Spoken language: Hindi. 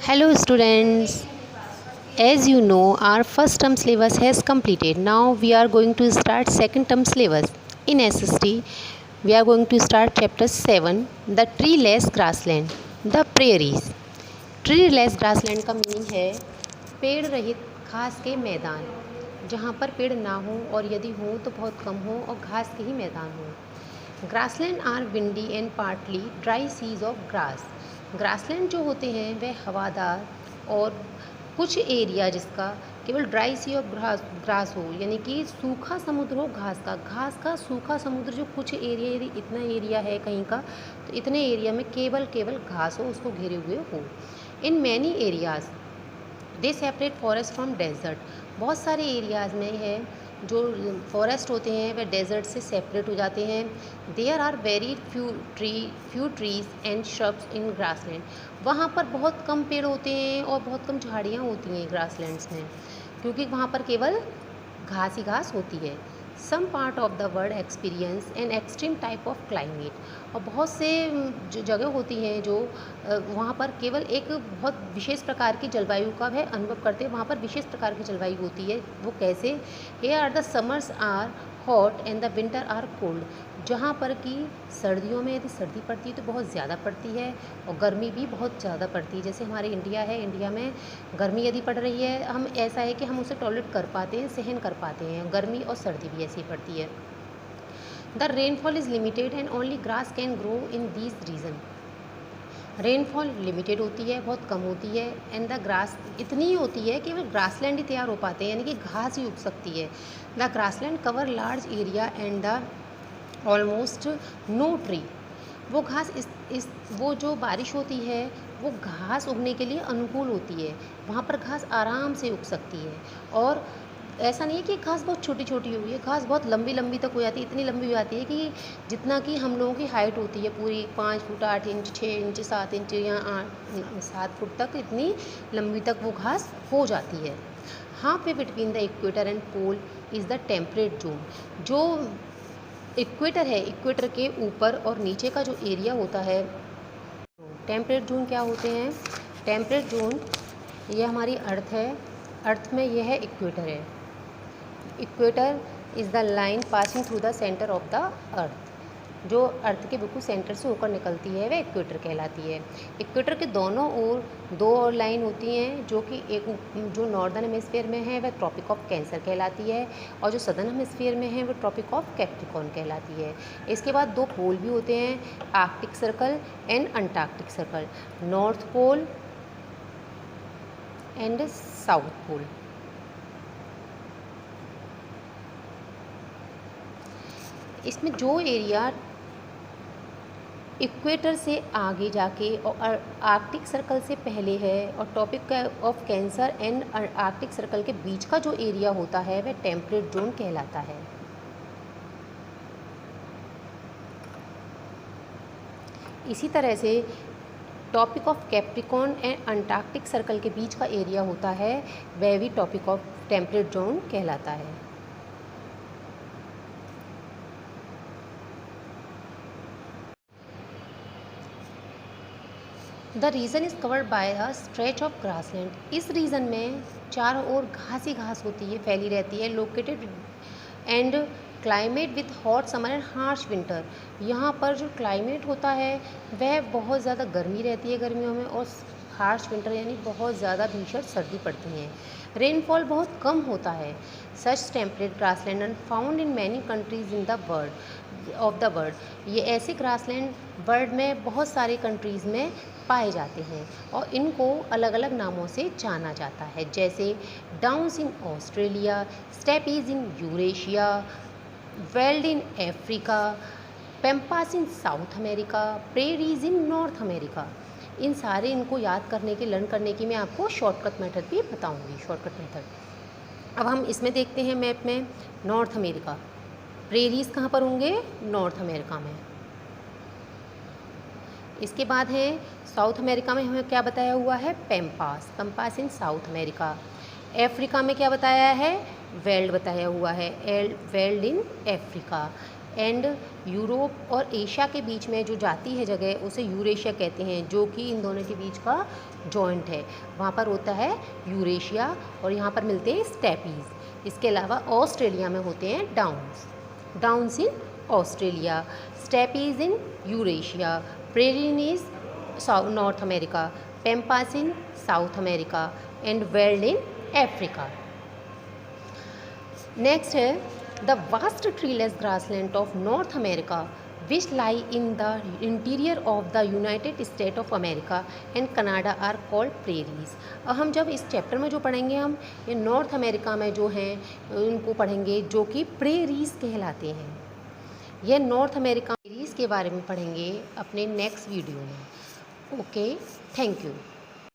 Hello students, as you know our first term syllabus has completed. Now we are going to start second term syllabus. In SST we are going to start chapter 7, the treeless grassland, the prairies. Treeless grassland का मीनिंग है पेड़ रहित घास के मैदान, जहाँ पर पेड़ ना हो और यदि हो तो बहुत कम हो और घास के ही मैदान हो। Grassland are windy and partly dry seas of grass. Grassland जो होते हैं वह हवादार और कुछ एरिया जिसका केवल ड्राई सी ऑफ ग्रास हो, यानी कि सूखा समुद्र हो घास का सूखा समुद्र, जो कुछ एरिया यदि इतना एरिया है कहीं का तो इतने एरिया में केवल घास हो, उसको घेरे हुए हो। In many areas they separate forest from desert. बहुत सारे एरियाज़ में है जो फॉरेस्ट होते हैं वह डेजर्ट से सेपरेट हो जाते हैं। There are very few trees and shrubs in grassland. वहाँ पर बहुत कम पेड़ होते हैं और बहुत कम झाड़ियाँ होती हैं ग्रासलैंड्स में, क्योंकि वहाँ पर केवल घास ही घास होती है। Some part of the world experience an extreme type of climate. और बहुत से जो जगह होती हैं जो वहाँ पर केवल एक बहुत विशेष प्रकार की जलवायु का वह अनुभव करते हैं। वहाँ पर विशेष प्रकार की जलवायु होती है। वो कैसे? Here are the summers are hot and the winter are cold. जहाँ पर कि सर्दियों में यदि सर्दी पड़ती है तो बहुत ज़्यादा पड़ती है और गर्मी भी बहुत ज़्यादा पड़ती है। जैसे हमारे इंडिया है, इंडिया में गर्मी यदि पड़ रही है, हम ऐसा है कि हम उसे टॉलरेट कर पाते हैं, सहन कर पाते हैं। गर्मी और सर्दी भी ऐसी पड़ती है। The rainfall is limited and only grass can grow in these region. Rainfall limited होती है, बहुत कम होती है। एंड द ग्रास इतनी ही होती है कि केवल ग्रासलैंड ही तैयार हो पाते हैं, यानी कि घास ही उग सकती है। The grassland cover large area and the almost no tree. वो घास इस वो जो बारिश होती है वो घास उगने के लिए अनुकूल होती है। वहाँ पर घास आराम से उग सकती है। और ऐसा नहीं है कि घास बहुत छोटी छोटी हुई है, घास बहुत लंबी लंबी तक हो जाती है। इतनी लंबी हो जाती है कि जितना कि हम लोगों की हाइट होती है पूरी 5 फुट 8 इंच 6 इंच 7 इंच या 7 फुट तक, इतनी लंबी तक वो घास हो जाती है। Half way between the equator and pole is the temperate zone. जो इक्वेटर है, इक्वेटर के ऊपर और नीचे का जो एरिया होता है, टेम्परेट जोन क्या होते हैं? टेम्परेट जोन ये हमारी अर्थ है, अर्थ में यह है इक्वेटर है। Equator is the line passing through the centre of the earth. जो अर्थ के बिल्कुल सेंटर से होकर निकलती है वह इक्वेटर कहलाती है। इक्वेटर के दोनों ओर दो और लाइन होती हैं, जो कि एक जो नॉर्दर्न हेमिस्फीयर में है वह ट्रॉपिक ऑफ कैंसर कहलाती है और जो सदर्न हेमिस्फीयर में है वह ट्रॉपिक ऑफ कैप्रिकॉर्न कहलाती है। इसके बाद दो पोल भी होते हैं, Arctic circle and Antarctic circle, north pole and south pole. इसमें जो एरिया इक्वेटर से आगे जाके और आर्कटिक सर्कल से पहले है और topic of cancer and Arctic circle के बीच का जो एरिया होता है वह टेम्परेट जोन कहलाता है। इसी तरह से topic of Capricorn and Antarctic circle के बीच का एरिया होता है वह भी टॉपिक ऑफ टेम्परेट जोन कहलाता है। The region is covered by a stretch of grassland. इस रीजन में चारों ओर घास ही घास होती है, फैली रहती है। Located and climate with hot summer and harsh winter. यहाँ पर जो क्लाइमेट होता है वह बहुत ज़्यादा गर्मी रहती है गर्मियों में, और हार्श विंटर यानी बहुत ज़्यादा भीषण सर्दी पड़ती है। रेनफॉल बहुत कम होता है। Such temperate grassland are found in many countries in the world. ये ऐसे ग्रासलैंड वर्ल्ड में बहुत सारे कंट्रीज़ में पाए जाते हैं और इनको अलग अलग नामों से जाना जाता है, जैसे downs in Australia, steppes in Eurasia, veld in Africa, pampas in South America, prairies in North America. इन सारे इनको याद करने की, लर्न करने की मैं आपको शॉर्टकट मेथड भी बताऊंगी, शॉर्टकट मेथड। अब हम इसमें देखते हैं मैप में नॉर्थ अमेरिका। प्रेरीज कहाँ पर होंगे? नॉर्थ अमेरिका में। इसके बाद है साउथ अमेरिका में हमें क्या बताया हुआ है? Pampas, pampas in South America. Africa में क्या बताया है? वेल्ड बताया हुआ है, weld in Africa. And Europe और एशिया के बीच में जो जाती है जगह उसे यूरेशिया कहते हैं, जो कि इन दोनों के बीच का जॉइंट है। वहाँ पर होता है यूरेशिया और यहाँ पर मिलते हैं स्टेपीज़। इसके अलावा ऑस्ट्रेलिया में होते हैं downs in Australia, steppes in Eurasia, prairies in North America, pampas in South America and veld in Africa. Next है the vast treeless grassland of North America which lie in the interior of the United State of America and Canada are called prairies. हम जब इस चैप्टर में जो पढ़ेंगे हम ये नॉर्थ अमेरिका में जो हैं उनको पढ़ेंगे जो कि प्रेरीज कहलाते हैं। यह नॉर्थ अमेरिका प्रेरीज के बारे में पढ़ेंगे अपने नेक्स्ट वीडियो में। Okay, thank you.